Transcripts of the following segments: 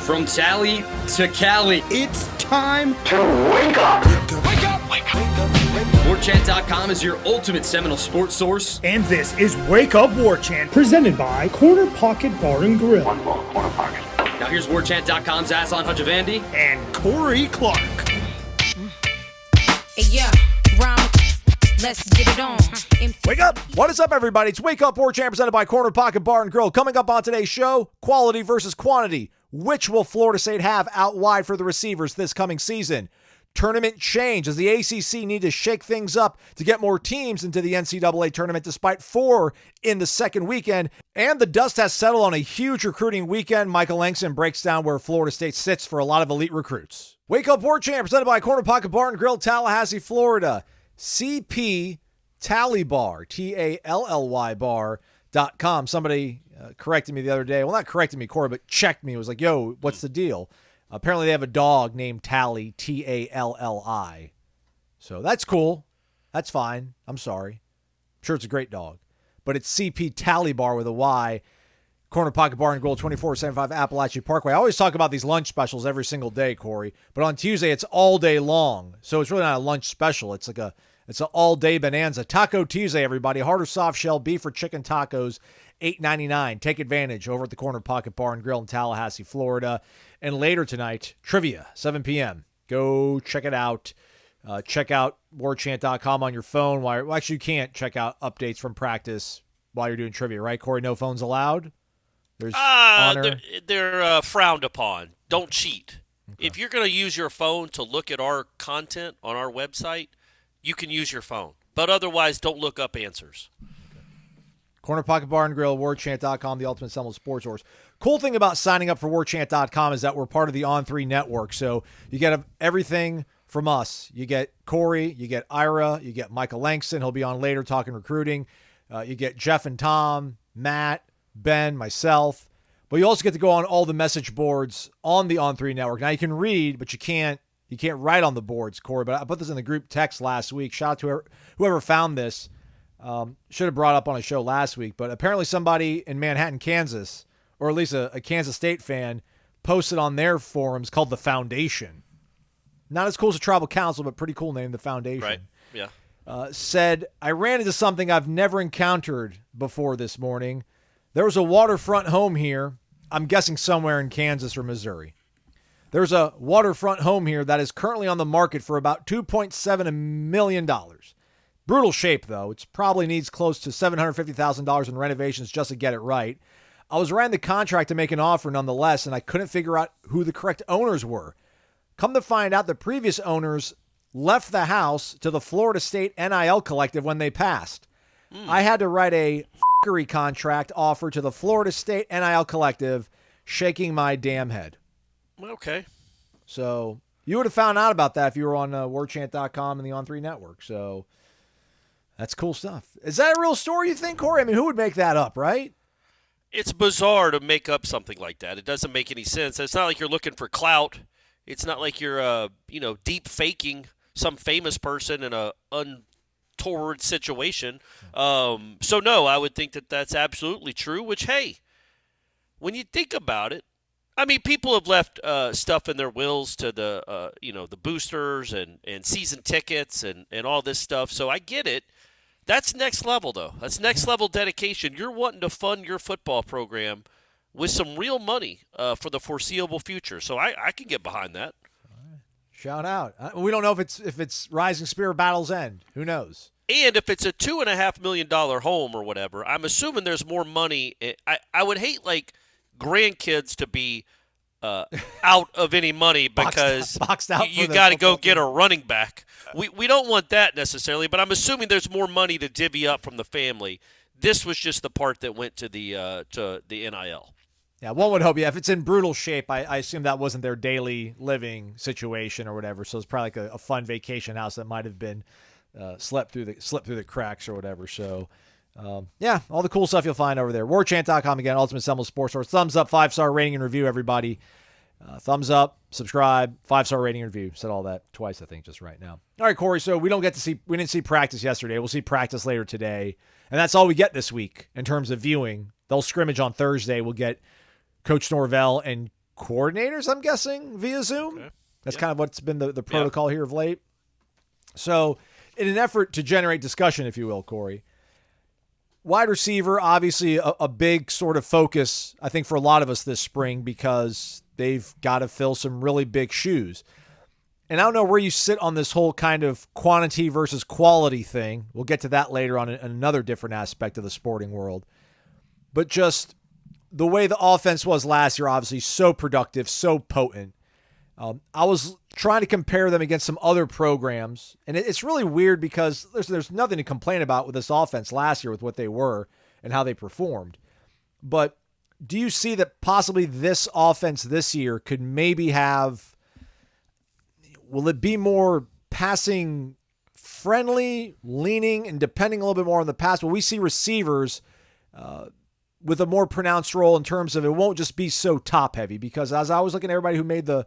From Tally to Cali, It's time to wake up. Wake up! Wake up! Warchant.com is your ultimate Seminole sports source. And this is Wake Up Warchant, presented by Corner Pocket Bar and Grill. One more corner pocket. Now here's Warchant.com's Aslan Hajavandi. And Corey Clark. Hey, yeah, round. Let's get it on. Wake up! What is up, everybody? It's Wake Up Warchant presented by Corner Pocket Bar and Grill. Coming up on today's show, quality versus quantity. Which will Florida State have out wide for the receivers this coming season? Tournament change. Does the ACC need to shake things up to get more teams into the NCAA tournament despite 4 in the second weekend? And the dust has settled on a huge recruiting weekend. Michael Langston breaks down where Florida State sits for a lot of elite recruits. Wake Up Warchant presented by Corner Pocket Bar and Grill, Tallahassee, Florida. CP Tally Bar, TALLY bar.com. Somebody corrected me the other day. Well, not corrected me, Corey, but checked me. It was like, yo, what's the deal? Apparently they have a dog named Tally, Talli. So that's cool. That's fine. I'm sorry. I'm sure it's a great dog. But it's CP Tally Bar with a Y. Corner Pocket Bar and Grill, 2475 Appalachia Parkway. I always talk about these lunch specials every single day, Corey. But on Tuesday, it's all day long. So it's really not a lunch special. It's an all-day bonanza. Taco Tuesday, everybody. Hard or soft shell beef or chicken tacos, $8.99. Take advantage over at the Corner Pocket Bar and Grill in Tallahassee, Florida. And later tonight, trivia, 7 p.m. Go check it out. Check out warchant.com on your phone. Well, actually, you can't check out updates from practice while you're doing trivia, right, Corey? No phones allowed? There's honor. They're frowned upon. Don't cheat. Okay. If you're going to use your phone to look at our content on our website, you can use your phone. But otherwise, don't look up answers. Corner Pocket Bar and Grill, warchant.com, the ultimate Seminole sports source. Cool thing about signing up for warchant.com is that we're part of the On3 network. So you get everything from us. You get Corey, you get Ira, you get Michael Langston. He'll be on later talking recruiting. You get Jeff and Tom, Matt, Ben, myself. But you also get to go on all the message boards on the On3 network. Now you can read, but you can't write on the boards, Corey. But I put this in the group text last week. Shout out to whoever found this. Should have brought up on a show last week, but apparently somebody in Manhattan, Kansas, or at least a Kansas State fan, posted on their forums called The Foundation. Not as cool as a tribal council, but pretty cool name, The Foundation. Right, yeah. Said, I ran into something I've never encountered before this morning. There was a waterfront home here, I'm guessing somewhere in Kansas or Missouri. There's a waterfront home here that is currently on the market for about $2.7 million. Brutal shape, though. It probably needs close to $750,000 in renovations just to get it right. I was writing the contract to make an offer nonetheless, and I couldn't figure out who the correct owners were. Come to find out, the previous owners left the house to the Florida State NIL Collective when they passed. I had to write a f***ery contract offer to the Florida State NIL Collective, shaking my damn head. Okay. So you would have found out about that if you were on warchant.com and the On3 network. So that's cool stuff. Is that a real story, you think, Corey? I mean, who would make that up, right? It's bizarre to make up something like that. It doesn't make any sense. It's not like you're looking for clout. It's not like you're, deep faking some famous person in a untoward situation. So, no, I would think that that's absolutely true, which, hey, when you think about it, I mean, people have left stuff in their wills to the boosters and season tickets and all this stuff. So I get it. That's next level, though. That's next level dedication. You're wanting to fund your football program with some real money for the foreseeable future. So I can get behind that. Shout out. We don't know if it's Rising Spear Battle's End. Who knows? And if it's a $2.5 million home or whatever, I'm assuming there's more money. I would hate, grandkids to be out of any money because boxed out you got to go get a running back. We don't want that necessarily, but I'm assuming there's more money to divvy up from the family. This was just the part that went to the NIL. Yeah, one would hope. Yeah, if it's in brutal shape, I assume that wasn't their daily living situation or whatever. So it's probably like a fun vacation house that might have been slipped through the cracks or whatever. So. Yeah, all the cool stuff you'll find over there. Warchant.com again, Ultimate Seminole Sports Source. Thumbs up, 5-star rating and review, everybody. Thumbs up, subscribe, 5-star rating and review. Said all that twice, I think, just right now. All right, Corey, so we didn't see practice yesterday. We'll see practice later today. And that's all we get this week in terms of viewing. They'll scrimmage on Thursday. We'll get Coach Norvell and coordinators, I'm guessing, via Zoom. Okay. That's kind of what's been the protocol here of late. So in an effort to generate discussion, if you will, Corey, wide receiver, obviously a big sort of focus, I think, for a lot of us this spring because they've got to fill some really big shoes. And I don't know where you sit on this whole kind of quantity versus quality thing. We'll get to that later on in another different aspect of the sporting world. But just the way the offense was last year, obviously so productive, so potent. I was trying to compare them against some other programs, and it's really weird because there's nothing to complain about with this offense last year with what they were and how they performed. But do you see that possibly this offense this year could maybe have, will it be more passing friendly, leaning, and depending a little bit more on the pass? Will we see receivers with a more pronounced role in terms of it won't just be so top heavy? Because as I was looking at everybody who made the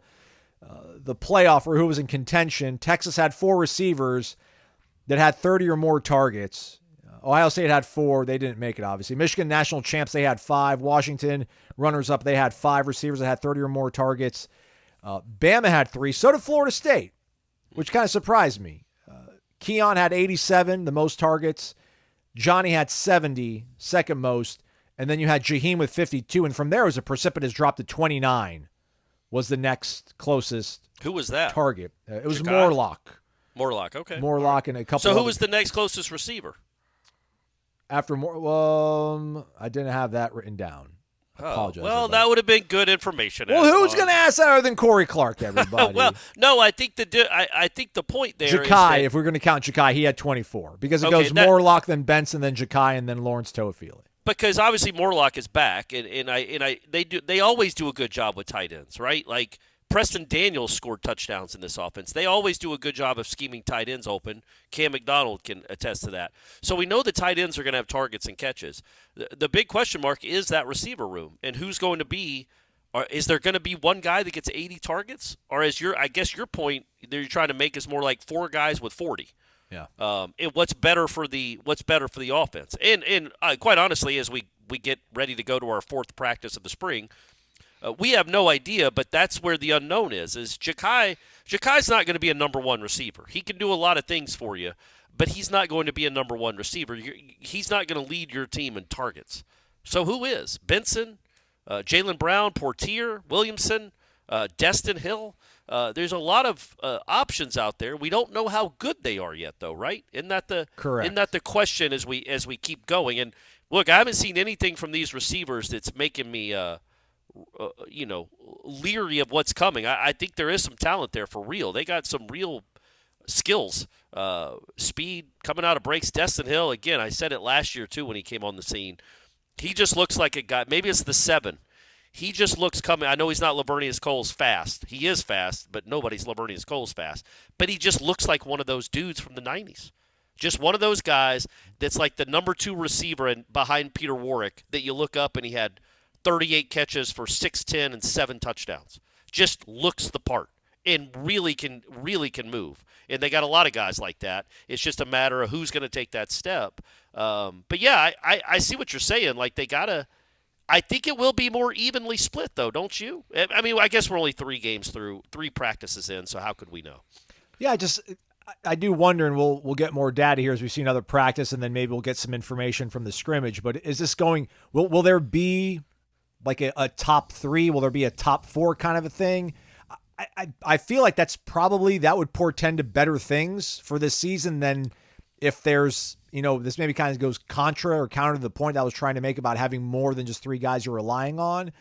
playoff or who was in contention, Texas had 4 receivers that had 30 or more targets. Ohio State had 4. They didn't make it, obviously. Michigan, national champs, they had 5. Washington, runners-up, they had 5 receivers that had 30 or more targets. Bama had 3. So did Florida State, which kind of surprised me. Keon had 87, the most targets. Johnny had 70, second most. And then you had Jaheim with 52. And from there, it was a precipitous drop to 29. Was the next closest. Who was that? Target. It was Ja'Kai? Morlock. Morlock, okay. Morlock and a couple. So who other, was the next closest receiver? after I didn't have that written down. I apologize. Well, everybody. that would have been good information. Well, who's going to ask that other than Corey Clark, everybody? Well, no, I think the point there is Ja'Kai, that, if we're going to count Ja'Kai, he had 24 because it Okay, goes Morlock, then Benson, then Ja'Kai, and then Lawrence Toafili. because obviously Morlock is back, and they always do a good job with tight ends, right? Like Preston Daniels scored touchdowns in this offense. They always do a good job of scheming tight ends open. Cam McDonald can attest to that. So we know the tight ends are going to have targets and catches. The big question mark is that receiver room, and who's going to be. Is there going to be one guy that gets 80 targets, or is your point that you're trying to make is more like 4 guys with 40? Yeah. And what's better for the offense? And quite honestly, as we get ready to go to our 4th practice of the spring, we have no idea. But that's where the unknown is. Ja'Kai? Ja'Kai's not going to be a number 1 receiver. He can do a lot of things for you, but he's not going to be a number 1 receiver. He's not going to lead your team in targets. So who is? Benson, Jaylen Brown, Portier, Williamson, Destin Hill. There's a lot of options out there. We don't know how good they are yet, though, right? Correct. Isn't that the question as we keep going? And look, I haven't seen anything from these receivers that's making me, leery of what's coming. I think there is some talent there for real. They got some real skills, speed coming out of breaks. Destin Hill, again, I said it last year too when he came on the scene. He just looks like a guy. Maybe it's the 7. He just looks coming. I know he's not Lavernius Coles fast. He is fast, but nobody's Lavernius Coles fast. But he just looks like one of those dudes from the 90s. Just one of those guys that's like the number 2 receiver behind Peter Warrick that you look up and he had 38 catches for 610 and 7 touchdowns. Just looks the part and really can move. And they got a lot of guys like that. It's just a matter of who's going to take that step. But yeah, I see what you're saying. Like they gotta. I think it will be more evenly split, though, don't you? I mean, I guess we're only 3 games through, 3 practices in, so how could we know? Yeah, I do wonder, and we'll get more data here as we see another practice, and then maybe we'll get some information from the scrimmage. But is this going? Will there be like a top 3? Will there be a top 4 kind of a thing? I feel like that would portend to better things for this season than if there's, this maybe kind of goes contra or counter to the point I was trying to make about having more than just 3 guys you're relying on,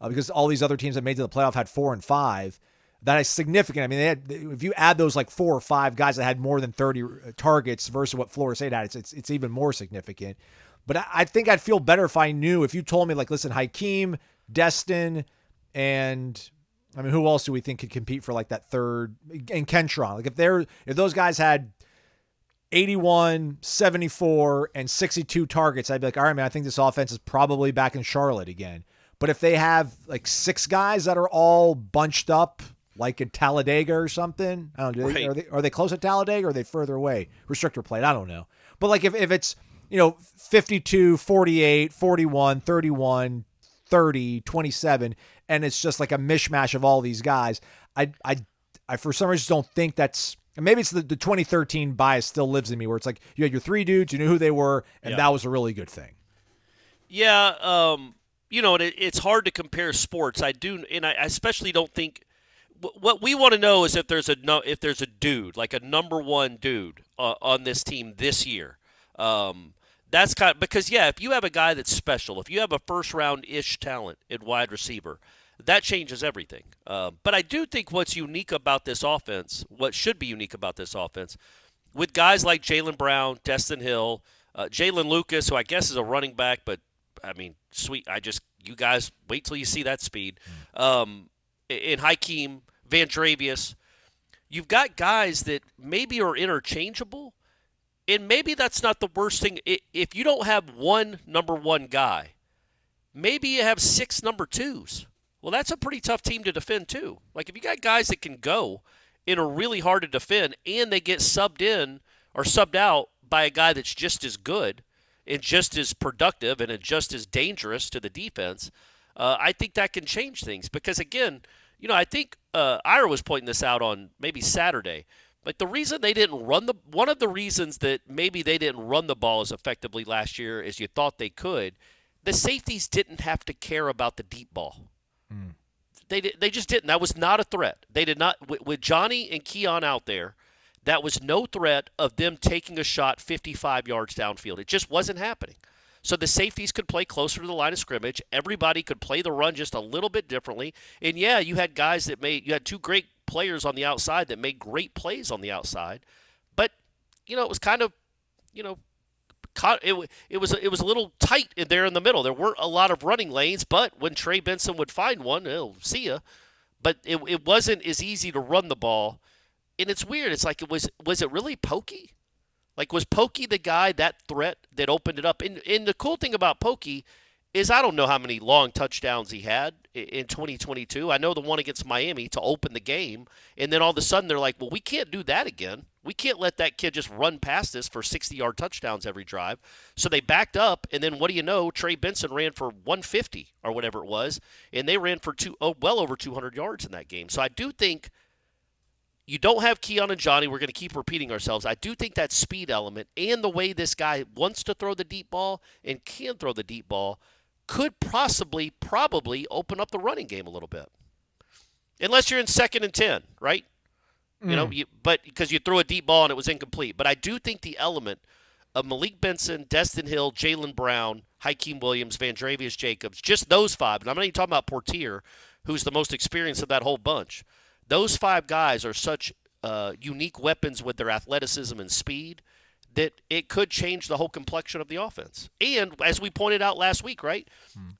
because all these other teams that made to the playoff had 4 and 5. That is significant. I mean, if you add those like 4 or 5 guys that had more than 30 targets versus what Florida State had, it's even more significant. But I think I'd feel better if you told me, like, listen, Hakeem, Destin, and I mean, who else do we think could compete for like that 3rd? And Kentron. Like if those guys had 81, 74, and 62 targets, I'd be like, all right, man, I think this offense is probably back in Charlotte again. But if they have like 6 guys that are all bunched up, like in Talladega or something, I don't know. Right. Are they close to Talladega or are they further away? Restrictor plate, I don't know. But like if it's, 52, 48, 41, 31, 30, 27, and it's just like a mishmash of all these guys. I for some reason don't think that's. Maybe it's the 2013 bias still lives in me, where it's like you had your 3 dudes, you knew who they were, and that was a really good thing. Yeah, it's hard to compare sports. I especially don't think what we want to know is if there's a dude, like a number one dude on this team this year. That's kind of, because if you have a guy that's special, if you have a first round-ish talent in wide receiver, that changes everything. But I do think what's unique about this offense, what should be unique about this offense, with guys like Jaylen Brown, Destin Hill, Jalen Lucas, who I guess is a running back, but I mean, sweet. You guys wait till you see that speed. And Hakeem, Vandravius, you've got guys that maybe are interchangeable, and maybe that's not the worst thing. If you don't have one number one guy, maybe you have 6 number 2s. Well, that's a pretty tough team to defend too. Like if you got guys that can go and are really hard to defend, and they get subbed in or subbed out by a guy that's just as good and just as productive and just as dangerous to the defense, I think that can change things. Because again, I think Ira was pointing this out on maybe Saturday. Like the reason they didn't one of the reasons that maybe they didn't run the ball as effectively last year as you thought they could, the safeties didn't have to care about the deep ball. They just didn't. That was not a threat. They did not. With Johnny and Keon out there, that was no threat of them taking a shot 55 yards downfield. It just wasn't happening. So the safeties could play closer to the line of scrimmage. Everybody could play the run just a little bit differently. And, you had guys that you had 2 great players on the outside that made great plays on the outside. But, it was kind of, it was a little tight there in the middle. There weren't a lot of running lanes, but when Trey Benson would find one, he'll see ya. But it wasn't as easy to run the ball. And it's weird. It's like was it really Pokey? Like was Pokey the guy, that threat that opened it up? And the cool thing about Pokey is I don't know how many long touchdowns he had in 2022. I know the one against Miami to open the game, and then all of a sudden they're like, well, we can't do that again. We can't let that kid just run past us for 60-yard touchdowns every drive. So they backed up, and then what do you know? Trey Benson ran for 150 or whatever it was, and they ran for well over 200 yards in that game. So I do think you don't have Keon and Johnny. We're going to keep repeating ourselves. I do think that speed element and the way this guy wants to throw the deep ball and can throw the deep ball could probably open up the running game a little bit. Unless you're in 2nd and 10, right? But because you threw a deep ball and it was incomplete. But I do think the element of Malik Benson, Destin Hill, Jaylen Brown, Hakeem Williams, Vandravius Jacobs, just those 5, and I'm not even talking about Portier, who's the most experienced of that whole bunch. Those 5 guys are such unique weapons with their athleticism and speed that it could change the whole complexion of the offense. And as we pointed out last week, right,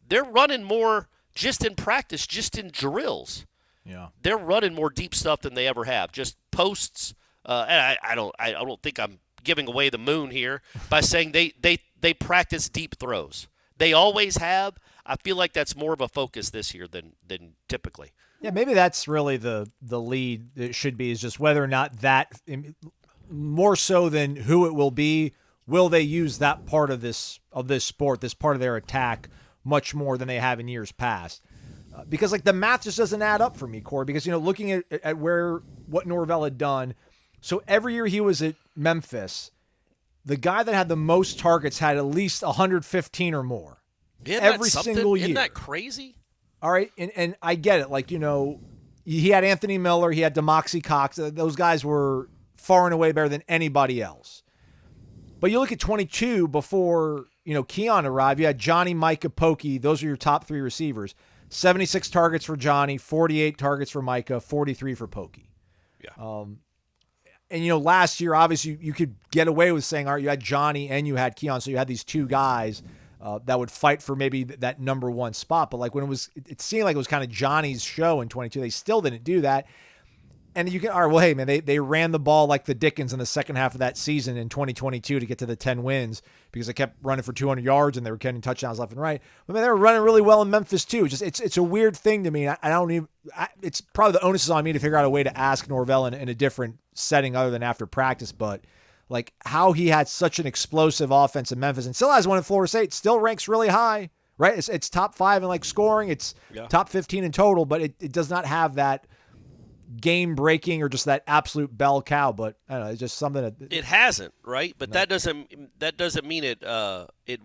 they're running more just in practice, just in drills. Yeah, they're running more deep stuff than they ever have. Just posts. And I don't think I'm giving away the moon here by saying they practice deep throws. They always have. I feel like that's more of a focus this year than typically. Yeah, maybe that's really the lead. It should be is just whether or not that more so than who it will be. Will they use that part of this sport, this part of their attack, much more than they have in years past? Because like the math just doesn't add up for me, Corey. Because looking at what Norvell had done, so every year he was at Memphis, the guy that had the most targets had at least 115 or more. Every single year. Isn't that crazy? All right, and I get it. Like he had Anthony Miller, he had DeMoxie Cox. Those guys were far and away better than anybody else. But you look at 22 before Keon arrived. You had Johnny, Micah, Pokey. Those are your top 3 receivers. 76 targets for Johnny, 48 targets for Micah, 43 for Pokey. Yeah. And last year, obviously, you could get away with saying, all right, you had Johnny and you had Keon, so you had these 2 guys that would fight for maybe that number 1 spot. But like when it seemed like it was kind of Johnny's show in 22. They still didn't do that. And you can, all right, well, hey, man, they ran the ball like the Dickens in the second half of that season in 2022 to get to the 10 wins because they kept running for 200 yards and they were getting touchdowns left and right. But man, they were running really well in Memphis too. Just it's a weird thing to me. It's probably the onus is on me to figure out a way to ask Norvell in a different setting other than after practice. But like how he had such an explosive offense in Memphis and still has one in Florida State, still ranks really high right? It's top 5 in like scoring. It's top 15 in total, but it does not have that game breaking or just that absolute bell cow. But I don't know, it's just something that it hasn't, right? But that doesn't mean it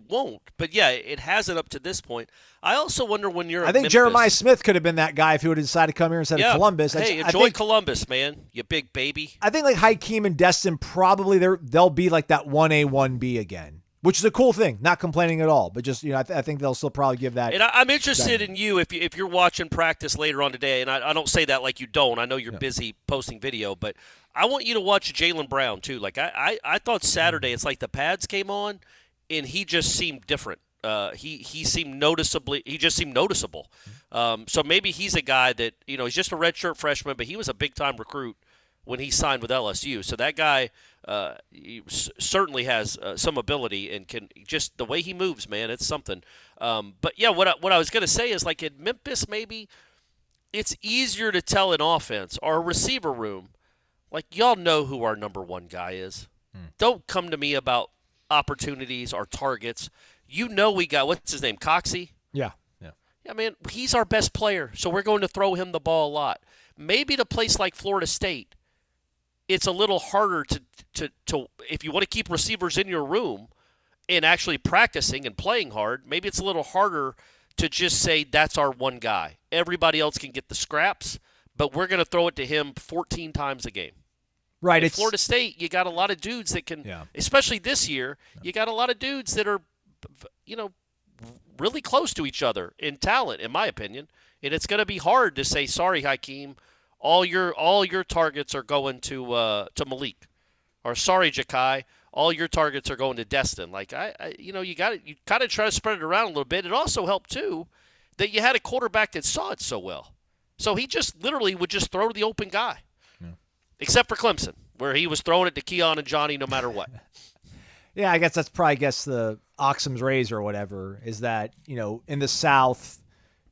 won't. But yeah, it hasn't up to this point. I also wonder when you're. I think Memphis, Jeremiah Smith could have been that guy if he would have decided to come here instead of Columbus. Hey, I enjoy think, Columbus, man, you big baby. I think like Hakeem and Destin probably they'll be like that 1A 1B again. Which is a cool thing, not complaining at all, but just I think they'll still probably give that. And I'm interested in you if you're watching practice later on today, and I don't say that like you don't. I know you're busy posting video, but I want you to watch Jaylen Brown too. Like I thought Saturday, it's like the pads came on, and he just seemed different. He seemed noticeably. He just seemed noticeable. So maybe he's a guy that he's just a redshirt freshman, but he was a big time recruit when he signed with LSU. So that guy. He certainly has some ability and can just the way he moves, man, it's something. But yeah, what I was going to say is like in Memphis, maybe it's easier to tell in offense. Our receiver room, like y'all know who our number one guy is. Don't come to me about opportunities or targets. We got what's his name, Coxey. Yeah, man, he's our best player, so we're going to throw him the ball a lot. Maybe to a place like Florida State. It's a little harder to if you want to keep receivers in your room and actually practicing and playing hard, maybe it's a little harder to just say that's our one guy. Everybody else can get the scraps, but we're going to throw it to him 14 times a game. Right. At Florida State, you got a lot of dudes that can, especially this year, you got a lot of dudes that are, really close to each other in talent, in my opinion. And it's going to be hard to say, sorry, Hakeem, all your targets are going to Malik, or sorry, Ja'Kai, all your targets are going to Destin. Like you kind of try to spread it around a little bit. It also helped too that you had a quarterback that saw it so well, so he just literally would just throw to the open guy, except for Clemson, where he was throwing it to Keon and Johnny no matter what. Yeah, I guess that's probably the Oxum's razor or whatever is that in the South,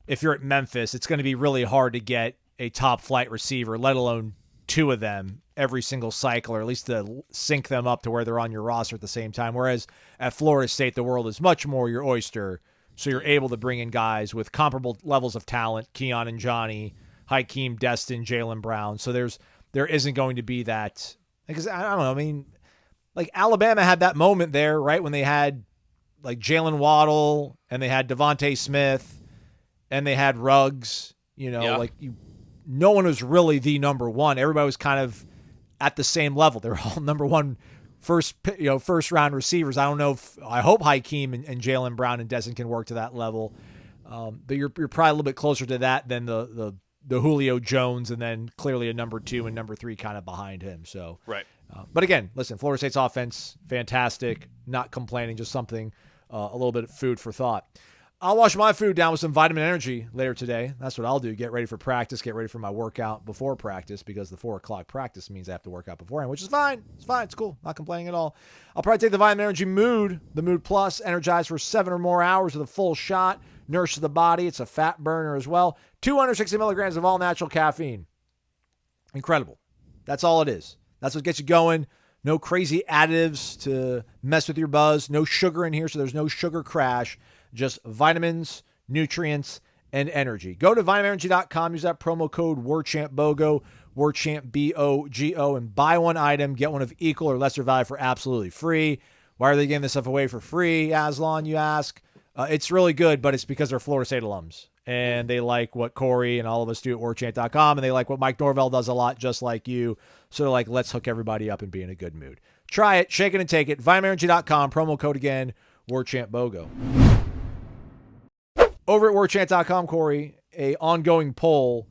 if you're at Memphis, it's going to be really hard to get a top flight receiver, let alone 2 of them every single cycle, or at least to sync them up to where they're on your roster at the same time. Whereas at Florida State, the world is much more your oyster. So you're able to bring in guys with comparable levels of talent, Keon and Johnny, Hakeem, Destin, Jaylen Brown. So there isn't going to be that, because I don't know. I mean, like Alabama had that moment there, right? When they had like Jalen Waddle and they had Devontae Smith and they had Ruggs, no one was really the number one. Everybody was kind of at the same level. They're all number one first round receivers. I hope Hakeem and Jaylen Brown and Destin can work to that level. But you're probably a little bit closer to that than the Julio Jones, and then clearly a number 2 and number 3 kind of behind him. So right. But again, listen, Florida State's offense, fantastic. Not complaining, just something a little bit of food for thought. I'll wash my food down with some vitamin energy later today. That's what I'll do. Get ready for practice. Get ready for my workout before practice, because the 4 o'clock practice means I have to work out beforehand, which is fine. It's fine. It's cool. Not complaining at all. I'll probably take the vitamin energy Mood, the Mood Plus, energized for 7 or more hours with a full shot. Nourishes the body. It's a fat burner as well. 260 milligrams of all natural caffeine. Incredible. That's all it is. That's what gets you going. No crazy additives to mess with your buzz. No sugar in here, so there's no sugar crash. Just vitamins, nutrients, and energy. Go to vitaminenergy.com. Use that promo code WARCHANTBOGO, WARCHANT BOGO, and buy one item, get one of equal or lesser value for absolutely free. Why are they giving this stuff away for free, Aslan, you ask? It's really good, but it's because they're Florida State alums. And they like what Corey and all of us do at WARCHANT.com, and they like what Mike Norvell does a lot, just like you. So they're like, let's hook everybody up and be in a good mood. Try it, shake it, and take it. vitaminenergy.com, promo code again, WARCHANTBOGO. Over at WARCHANT.com, Corey, a ongoing poll,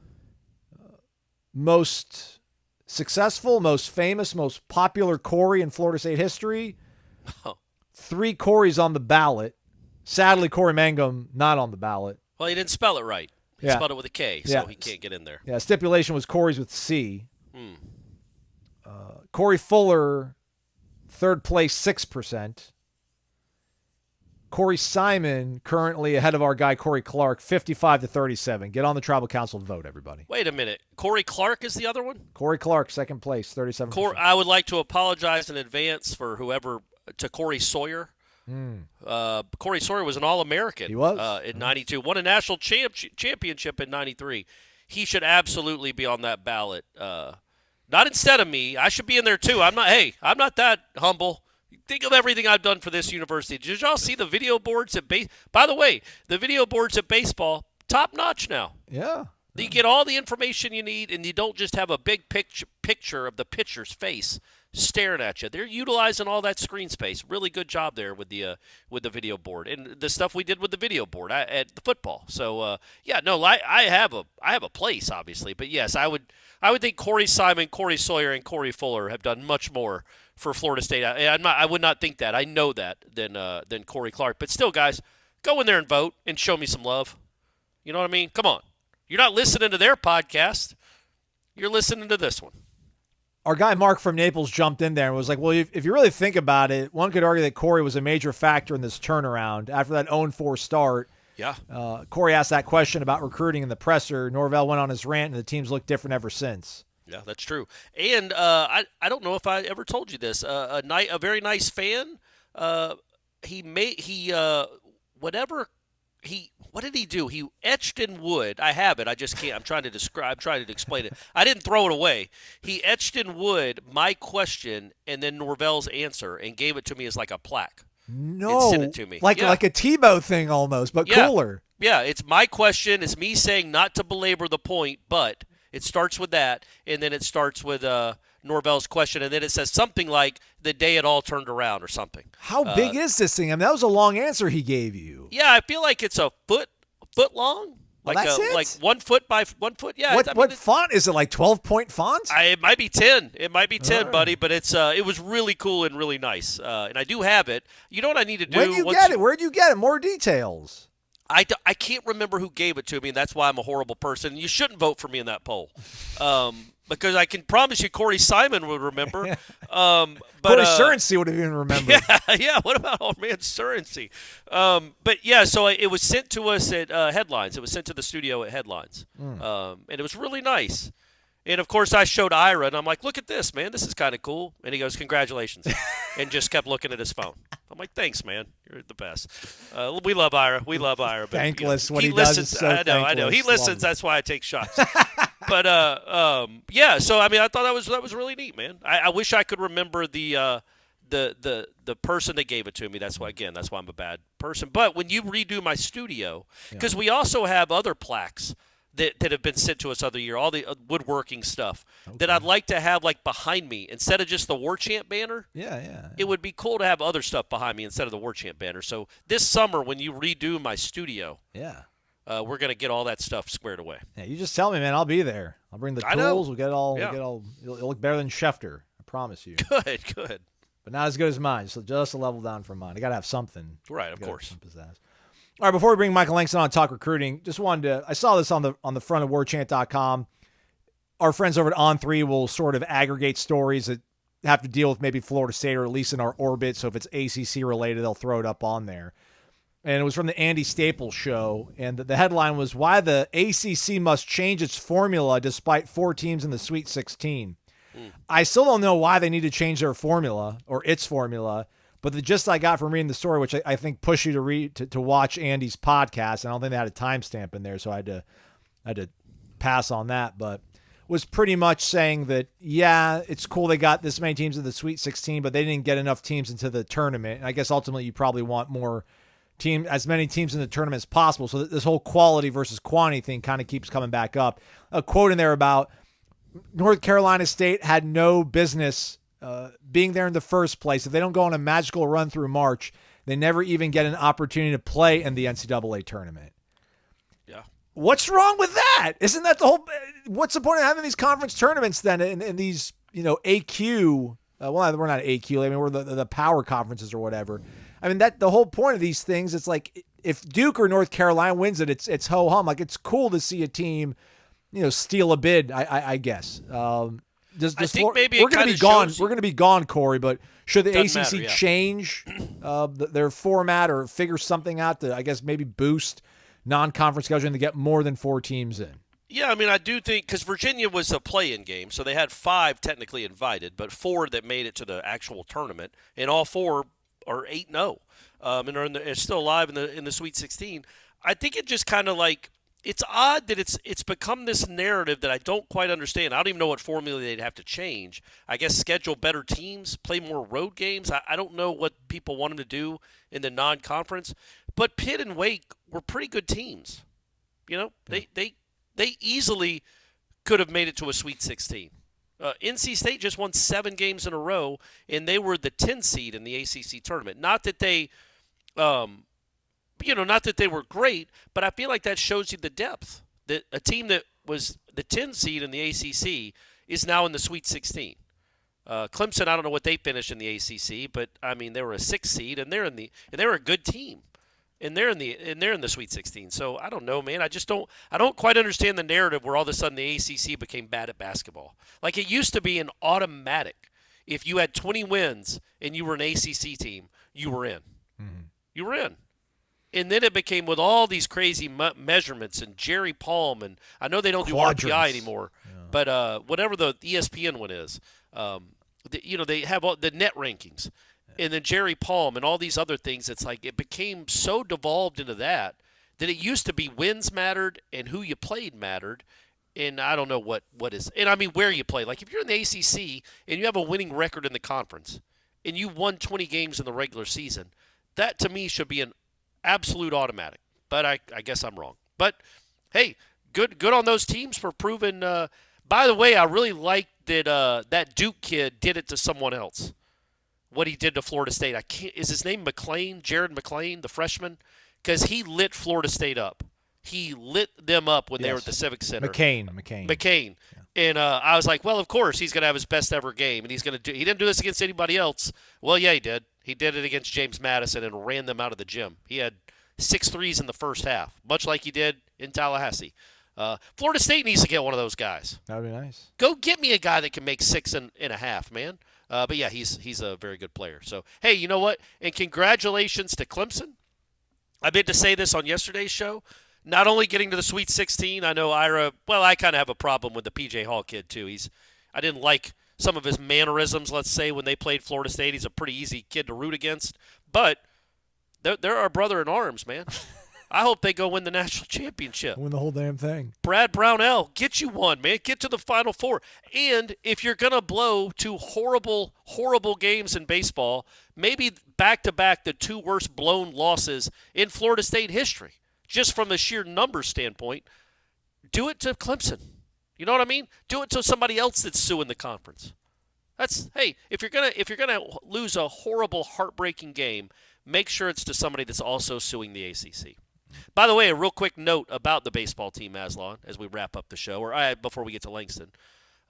most successful, most famous, most popular Corey in Florida State history. 3 Coreys on the ballot. Sadly, Corey Mangum not on the ballot. Well, he didn't spell it right. He spelled it with a K, so he can't get in there. Yeah, stipulation was Corey's with C. Corey Fuller, 3rd place, 6%. Corey Simon, currently ahead of our guy Corey Clark, 55-37. Get on the tribal council vote, everybody. Wait a minute. Corey Clark is the other one? Corey Clark, 2nd place, 37%. I would like to apologize in advance for to Corey Sawyer. Corey Sawyer was an All-American. He was. In 92. Won a national championship in 93. He should absolutely be on that ballot. Not instead of me. I should be in there too. I'm not that humble. Think of everything I've done for this university. Did y'all see the video boards at By the way, the video boards at baseball, top notch now. Yeah. You get all the information you need, and you don't just have a big picture of the pitcher's face staring at you. They're utilizing all that screen space. Really good job there with the video board and the stuff we did with the video board at the football. So I have a place obviously, but yes, I would think Corey Simon, Corey Sawyer, and Corey Fuller have done much more for Florida State. I would not think that. I know that than Corey Clark. But still, guys, go in there and vote and show me some love. You know what I mean? Come on. You're not listening to their podcast. You're listening to this one. Our guy Mark from Naples jumped in there and was like, well, if you really think about it, one could argue that Corey was a major factor in this turnaround. After that 0-4 start, yeah. Corey asked that question about recruiting in the presser. Norvell went on his rant, and the team's looked different ever since. Yeah, that's true. And I don't know if I ever told you this. A very nice fan. What did he do? He etched in wood. I have it. I just can't. I'm trying to explain it. I didn't throw it away. He etched in wood my question and then Norvell's answer and gave it to me as like a plaque. No. And sent it to me. Like a Tebow thing almost, but cooler. Yeah, it's my question. It's me saying not to belabor the point, but it starts with that, and then it starts with Norvell's question, and then it says something like the day it all turned around or something. How big is this thing? I mean, that was a long answer he gave you. Yeah, I feel like it's a foot long. Well, that's it? Like 1 foot by 1 foot. Yeah. What font is it? Like 12-point font? It might be 10. It might be 10, right. buddy. But it was really cool and really nice. And I do have it. You know what I need to do? Where'd you get it? Where'd you get it? More details. I can't remember who gave it to me, and that's why I'm a horrible person. You shouldn't vote for me in that poll. Because I can promise you Corey Simon would remember. Corey Surrency would have even remembered. Yeah. What about old man Surrency? But, yeah, so it was sent to us at Headlines. It was sent to the studio at Headlines. And it was really nice. And, of course, I showed Ira, and I'm like, look at this, man. This is kind of cool. And he goes, congratulations, and just kept looking at his phone. I'm like, thanks, man. You're the best. We love Ira. We love Ira. But, thankless. You know, what he listens. does is so I know. He thankless. listens. That's why I take shots. But, yeah, so, I mean, I thought that was really neat, man. I wish I could remember the person that gave it to me. That's why I'm a bad person. But when you redo my studio, because we also have other plaques that have been sent to us other year, all the woodworking stuff that I'd like to have like behind me instead of just the Warchant banner. Yeah. It would be cool to have other stuff behind me instead of the Warchant banner. So this summer when you redo my studio, we're gonna get all that stuff squared away. Yeah, you just tell me, man. I'll be there. I'll bring the tools. We'll get all. It'll look better than Schefter. I promise you. Good. But not as good as mine. So just a level down from mine. I gotta have something. Right, of course. Some pizzazz. All right, before we bring Michael Langston on and talk recruiting, just wanted to – I saw this on the front of warchant.com. Our friends over at On3 will sort of aggregate stories that have to deal with maybe Florida State or at least in our orbit. So if it's ACC related, they'll throw it up on there. And it was from the Andy Staples show. And the headline was, Why the ACC Must Change Its Formula Despite 4 Teams in the Sweet 16. I still don't know why they need to change their formula or its formula. But the gist I got from reading the story, which I think pushed you to read to watch Andy's podcast, and I don't think they had a timestamp in there, so I had to pass on that. But was pretty much saying that it's cool they got this many teams in the Sweet 16, but they didn't get enough teams into the tournament. And I guess ultimately you probably want as many teams in the tournament as possible. So this whole quality versus quantity thing kind of keeps coming back up. A quote in there about North Carolina State had no business being there in the first place. If they don't go on a magical run through March, they never even get an opportunity to play in the NCAA tournament. Yeah. What's wrong with that? Isn't that the whole – what's the point of having these conference tournaments then in these, AQ well, we're not AQ. I mean, we're the power conferences or whatever. I mean, that the whole point of these things, it's like if Duke or North Carolina wins it, it's ho-hum. Like, it's cool to see a team, steal a bid, I guess. I think maybe we're going to be gone. We're going to be gone, Corey. But should the ACC change their format or figure something out to, I guess, maybe boost non-conference scheduling to get more than 4 teams in? Yeah, I mean, I do think because Virginia was a play-in game, so they had 5 technically invited, but 4 that made it to the actual tournament, and all 4 are 8-0. and are still alive in the Sweet 16. I think it just kind of like it's odd that it's become this narrative that I don't quite understand. I don't even know what formula they'd have to change. I guess schedule better teams, play more road games. I don't know what people want them to do in the non-conference. But Pitt and Wake were pretty good teams. They easily could have made it to a Sweet 16. NC State just won 7 games in a row, and they were the 10 seed in the ACC tournament. Not that they not that they were great, but I feel like that shows you the depth. That a team that was the 10 seed in the ACC is now in the Sweet 16. Clemson, I don't know what they finished in the ACC, but I mean they were a 6 seed and they're a good team, and they're in the Sweet 16. So I don't know, man. I don't quite understand the narrative where all of a sudden the ACC became bad at basketball. Like it used to be an automatic. If you had 20 wins and you were an ACC team, you were in. Mm-hmm. You were in. And then it became with all these crazy measurements and Jerry Palm, and I know they don't do RPI anymore, but whatever the ESPN one is, they have all the net rankings, and then Jerry Palm and all these other things. It's like it became so devolved into that it used to be wins mattered and who you played mattered, and I don't know what is. And I mean where you play. Like if you're in the ACC and you have a winning record in the conference and you won 20 games in the regular season, that to me should be an absolute automatic, but I guess I'm wrong. But hey, good on those teams for proving. By the way, I really like that that Duke kid did it to someone else. What he did to Florida State, is his name McClain? Jared McClain, the freshman, because he lit Florida State up. He lit them up when they were at the Civic Center. McCain. Yeah. And I was like, well, of course he's going to have his best ever game, and he's going to do. He didn't do this against anybody else. Well, yeah, he did. He did it against James Madison and ran them out of the gym. He had 6 threes in the first half, much like he did in Tallahassee. Florida State needs to get one of those guys. That would be nice. Go get me a guy that can make 6 and a half, man. But yeah, he's a very good player. So hey, you know what? And congratulations to Clemson. I meant to say this on yesterday's show. Not only getting to the Sweet 16, I know Ira. Well, I kind of have a problem with the PJ Hall kid too. I didn't like some of his mannerisms, let's say, when they played Florida State. He's a pretty easy kid to root against. But they're our brother in arms, man. I hope they go win the national championship. Win the whole damn thing. Brad Brownell, get you one, man. Get to the Final Four. And if you're going to blow 2 horrible, horrible games in baseball, maybe back-to-back the 2 worst blown losses in Florida State history, just from a sheer numbers standpoint, do it to Clemson. You know what I mean? Do it to somebody else that's suing the conference. Hey, if you're gonna lose a horrible, heartbreaking game, make sure it's to somebody that's also suing the ACC. By the way, a real quick note about the baseball team, Aslan, as we wrap up the show, or before we get to Langston.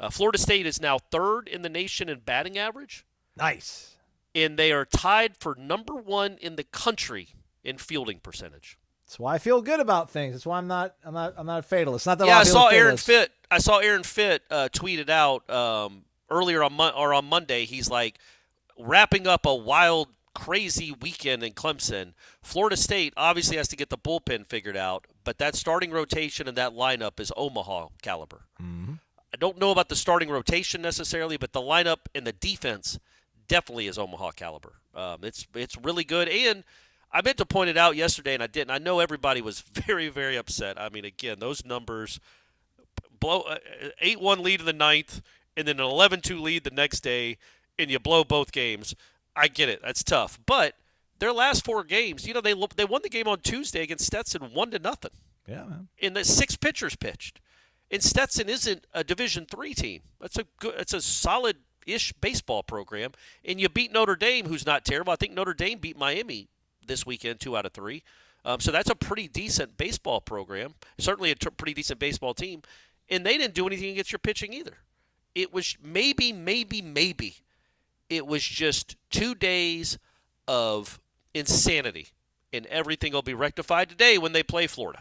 Florida State is now 3rd in the nation in batting average. Nice. And they are tied for number 1 in the country in fielding percentage. That's why I feel good about things. That's why I'm not a fatalist. Not that I saw Aaron Fitt. I saw Aaron Fitt tweeted out earlier on Monday. He's like wrapping up a wild, crazy weekend in Clemson. Florida State obviously has to get the bullpen figured out, but that starting rotation and that lineup is Omaha caliber. Mm-hmm. I don't know about the starting rotation necessarily, but the lineup and the defense definitely is Omaha caliber. It's really good. And I meant to point it out yesterday, and I didn't. I know everybody was very, very upset. I mean, again, those numbers, 8-1 lead in the 9th, and then an 11-2 lead the next day, and you blow both games. I get it. That's tough. But their last 4 games, they won the game on Tuesday against Stetson 1-0. Yeah, man. And the 6 pitchers pitched. And Stetson isn't a Division III team. It's a solid-ish baseball program. And you beat Notre Dame, who's not terrible. I think Notre Dame beat Miami this weekend, 2 out of 3. So that's a pretty decent baseball program, certainly a pretty decent baseball team. And they didn't do anything against your pitching either. It was maybe. It was just 2 days of insanity, and everything will be rectified today when they play Florida.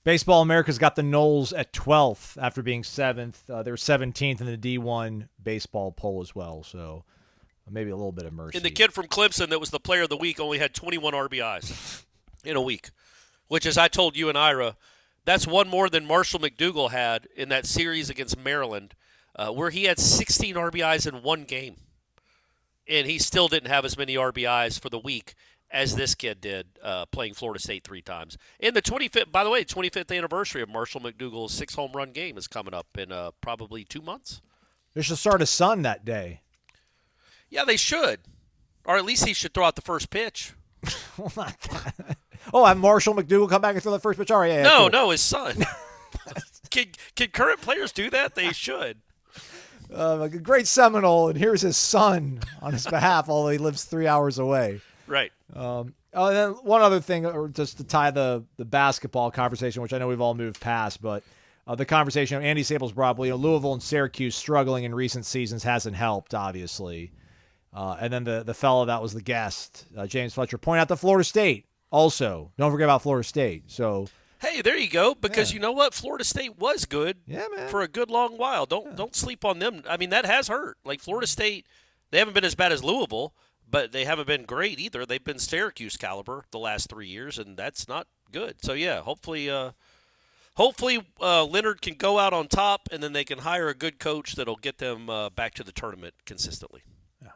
Baseball America's got the Noles at 12th after being 7th. They were 17th in the D1 baseball poll as well, so maybe a little bit of mercy. And the kid from Clemson that was the player of the week only had 21 RBIs in a week, which, as I told you and Ira, that's one more than Marshall McDougal had in that series against Maryland, where he had 16 RBIs in one game. And he still didn't have as many RBIs for the week as this kid did, playing Florida State 3 times. And the 25th anniversary of Marshall McDougal's 6 home run game is coming up in probably 2 months. They should start his son that day. Yeah, they should. Or at least he should throw out the first pitch. Oh, have Marshall McDougal come back and throw the first pitch? All right, yeah, No, cool. no, his son. Can current players do that? They should. A great Seminole, and here's his son on his behalf, although he lives 3 hours away. Right. And then one other thing, or just to tie the basketball conversation, which I know we've all moved past, but the conversation, Andy Staples brought up, Louisville and Syracuse struggling in recent seasons hasn't helped, obviously. And then the fellow that was the guest, James Fletcher, point out to Florida State also. Don't forget about Florida State. So, hey, there you go. Because you know what? Florida State was good man. for a good long while. Don't sleep on them. I mean, that has hurt. Like Florida State, they haven't been as bad as Louisville, but they haven't been great either. They've been Syracuse caliber the last 3 years, and that's not good. So, yeah, hopefully Leonard can go out on top, and then they can hire a good coach that'll get them back to the tournament consistently.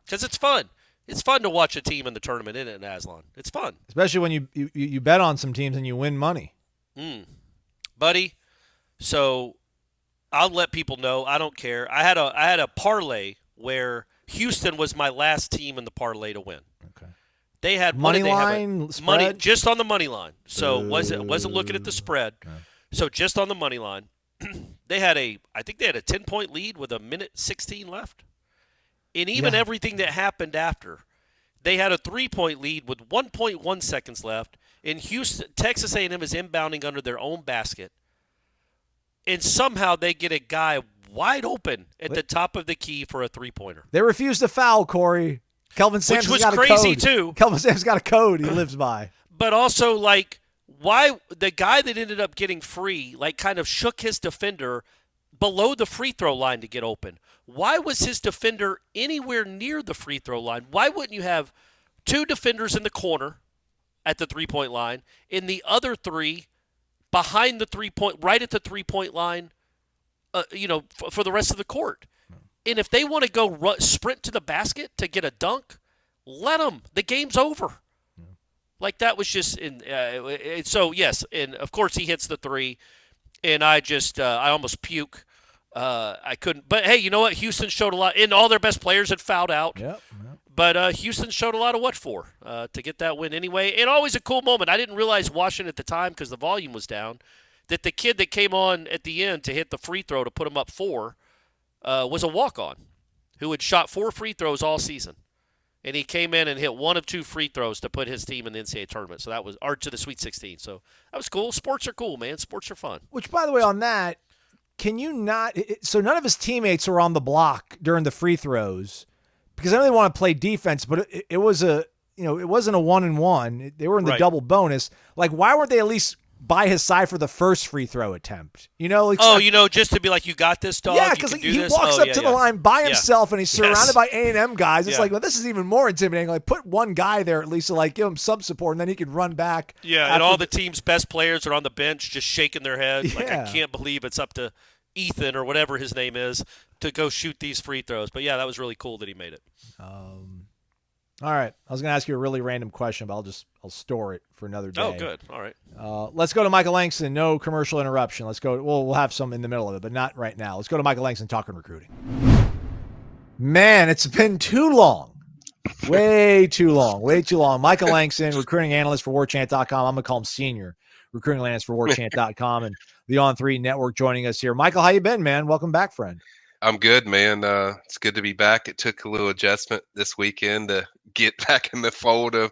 Because it's fun. It's fun to watch a team in the tournament, isn't it, Aslan? It's fun. Especially when you bet on some teams and you win money. Buddy, so I'll let people know. I don't care. I had a parlay where Houston was my last team in the parlay to win. Okay. They had money line spread? Money just on the money line. So wasn't looking at the spread. Okay. So just on the money line. I think they had a 10-point lead with 1:16 left. And even everything that happened after, they had a 3-point lead with 1.1 seconds left. And Texas A&M is inbounding under their own basket. And somehow they get a guy wide open at the top of the key for a 3-pointer. They refused to foul, Corey. Kelvin Sampson's Which was got a crazy, code. too. Kelvin Sampson's got a code he lives by. But also, why the guy that ended up getting free, kind of shook his defender below the free throw line to get open. Why was his defender anywhere near the free throw line? Why wouldn't you have 2 defenders in the corner at the 3-point line and the other 3 behind the 3-point, right at the 3-point line, for the rest of the court? And if they want to go sprint to the basket to get a dunk, let them. The game's over. That was just so yes, and of course he hits the 3, and I almost puke. I couldn't, but hey, you know what? Houston showed a lot, and all their best players had fouled out. Yep. But Houston showed a lot of what for to get that win anyway, and always a cool moment. I didn't realize watching at the time because the volume was down that the kid that came on at the end to hit the free throw to put him up 4 was a walk-on who had shot 4 free throws all season. And he came in and hit 1 of 2 free throws to put his team in the NCAA tournament. So that was, or to the Sweet 16. So that was cool. Sports are cool, man. Sports are fun. Which, by the way, on that, can you not? So none of his teammates were on the block during the free throws because I know they want to play defense, but it was it wasn't a 1-and-1. They were in the double bonus. Why weren't they at least by his side for the first free throw attempt? Just to be like, you got this, dog. Yeah, because he walks up to the line by himself and he's surrounded by A&M guys. It's this is even more intimidating. Put one guy there at least to give him some support, and then he can run back. Yeah, and all the team's best players are on the bench just shaking their head. Yeah. I can't believe it's up to Ethan or whatever his name is to go shoot these free throws. But yeah, that was really cool that he made it. All right. I was going to ask you a really random question, but I'll store it for another day. Oh, good. All right. Let's go to Michael Langston. No commercial interruption. Let's go. We'll have some in the middle of it, but not right now. Let's go to Michael Langston talking recruiting. Man, it's been too long. Way too long. Way too long. Michael Langston, recruiting analyst for warchant.com. I'm going to call him senior recruiting analyst for warchant.com and the On3 Network joining us here. Michael, how you been, man? Welcome back, friend. I'm good, man. It's good to be back. It took a little adjustment this weekend to get back in the fold of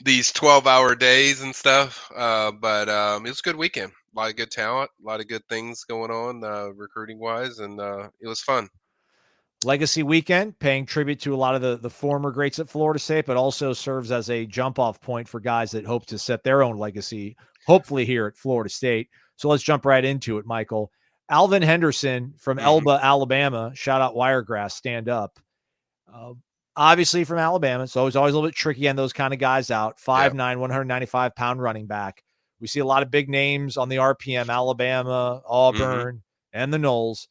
these 12-hour days and stuff. But it was a good weekend. A lot of good talent, a lot of good things going on recruiting-wise, and it was fun. Legacy weekend, paying tribute to a lot of the former greats at Florida State, but also serves as a jump-off point for guys that hope to set their own legacy, hopefully here at Florida State. So let's jump right into it, Michael. Alvin Henderson from Elba, Alabama. Shout out Wiregrass, stand up. Obviously from Alabama, so it's always a little bit tricky on those kind of guys out. 5'9", 195-pound running back. We see a lot of big names on the RPM, Alabama, Auburn, and the Noles.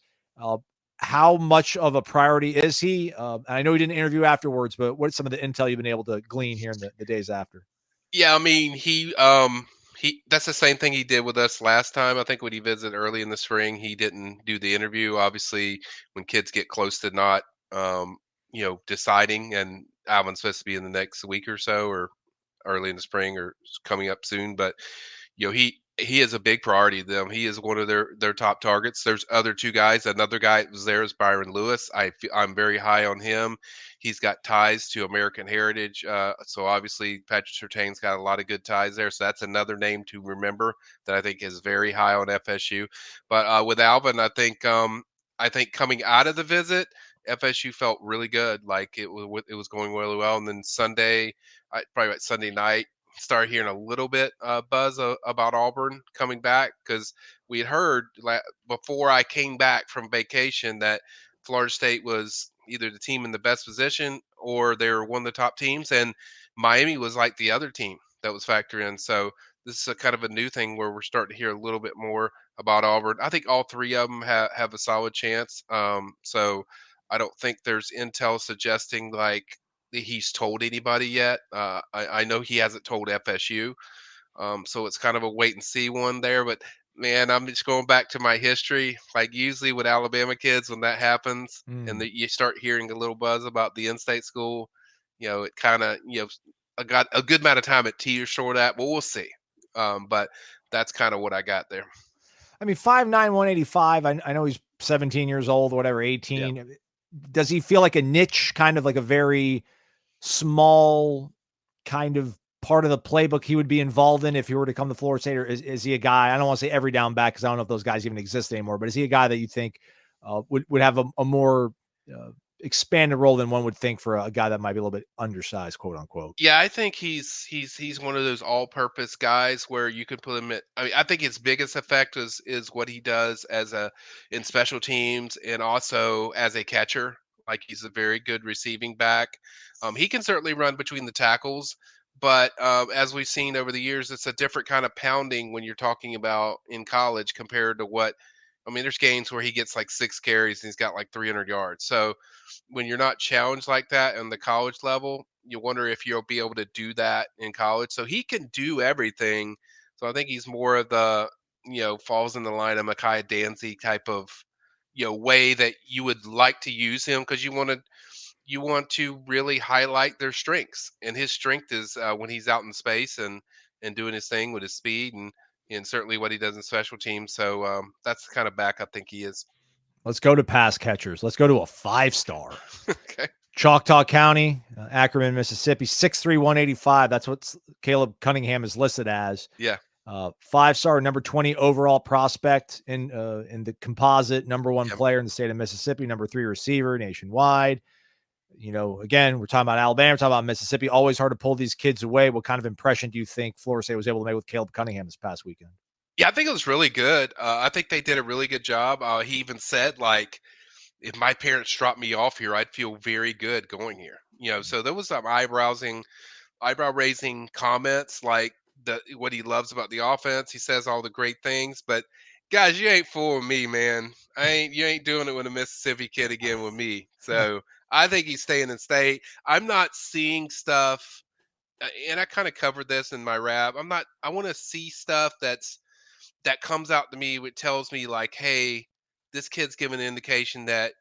how much of a priority is he? I know he didn't interview afterwards, but what's some of the intel you've been able to glean here in the days after? Yeah, I mean, he that's the same thing he did with us last time. I think when he visited early in the spring, he didn't do the interview. Obviously, when kids get close to not deciding, and Alvin's supposed to be in the next week or so, or early in the spring, or coming up soon, but he is a big priority to them. He is one of their top targets. There's other two guys. Another guy that was there is Byron Lewis. I'm very high on him. He's got ties to American heritage. So obviously Patrick Surtain's got a lot of good ties there. So that's another name to remember that I think is very high on FSU. But with Alvin, I think coming out of the visit, FSU felt really good. Like it was going really well. And then probably about Sunday night, started hearing a little bit buzz about Auburn coming back, because we had heard before I came back from vacation that Florida State was either the team in the best position or they were one of the top teams, and Miami was like the other team that was factored in. So this is a kind of a new thing where we're starting to hear a little bit more about Auburn. I think all three of them have a solid chance. So I don't think there's intel suggesting like he's told anybody yet. I know he hasn't told FSU, so it's kind of a wait and see one there. But man, I'm just going back to my history. Like usually with Alabama kids, when that happens and you start hearing a little buzz about the in-state school, it kind of I got a good amount of time at teeters toward that, but we'll see. But that's kind of what I got there. I mean, 5'9", 185. I know he's 17 years old or whatever, 18. Yeah. Does he feel like a niche, kind of like a very small kind of part of the playbook he would be involved in if he were to come to Florida State? Or is he a guy, I don't want to say every down back, because I don't know if those guys even exist anymore, but is he a guy that you think would have a more expanded role than one would think for a guy that might be a little bit undersized, quote unquote? Yeah, I think he's one of those all-purpose guys where you could put him at. I mean, I think his biggest effect is what he does in special teams and also as a catcher. Like he's a very good receiving back. He can certainly run between the tackles, but as we've seen over the years, it's a different kind of pounding when you're talking about in college compared to what. I mean, there's games where he gets like 6 carries and he's got like 300 yards. So when you're not challenged like that on the college level, you wonder if you'll be able to do that in college. So he can do everything. So I think he's more of the, falls in the line of Micaiah Danzey type of, way that you would like to use him, because you want to really highlight their strengths. And his strength is when he's out in space and doing his thing with his speed and certainly what he does in special teams. So that's the kind of back I think he is. Let's go to pass catchers. Let's go to a 5-star. Okay. Choctaw County, Ackerman, Mississippi, 6'3", 185. That's what Caleb Cunningham is listed as. Yeah. 5-star, number 20 overall prospect in the composite, number 1 player in the state of Mississippi, number 3 receiver nationwide. Again, we're talking about Alabama, we're talking about Mississippi. Always hard to pull these kids away. What kind of impression do you think Florida State was able to make with Caleb Cunningham this past weekend? Yeah, I think it was really good. I think they did a really good job. He even said, like, if my parents dropped me off here, I'd feel very good going here. So there was some eyebrow-raising comments, like what he loves about the offense. He says all the great things, but guys, you ain't fooling me, man. You ain't doing it with a Mississippi kid again with me. So I think he's staying in state. I'm not seeing stuff, and I kind of covered this in my wrap. I want to see stuff that comes out to me, which tells me like, hey, this kid's giving an indication that